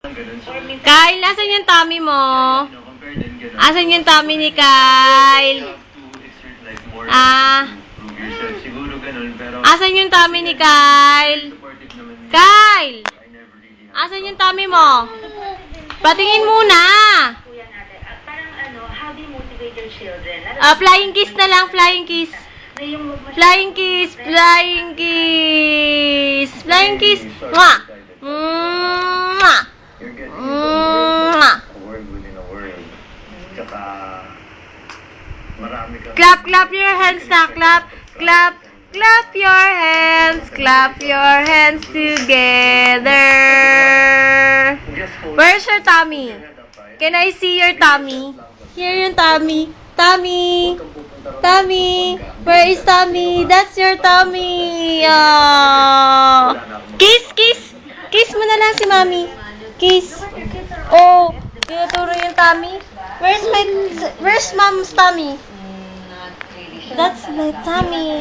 Kyle, nasan yung tummy mo? Asan yung tummy ni Kyle? Asan yung tummy ni Kyle? Kyle! Asan yung tummy mo? Patingin muna! Flying kiss na lang, flying kiss. Flying kiss, flying kiss. Flying kiss. Mwah! Mwah! Mwah! Clap, clap your hands na. Clap, clap, clap your hands. Clap your hands together. Where's your tummy? Can I see your tummy? Here yung tummy. Tummy. Tummy. Where is tummy? That's your tummy. Oh. Kiss, kiss. Kiss mo na lang si mommy. Kiss. Oh, tinuturo yung tummy. Where's mom's tummy? That's my tummy.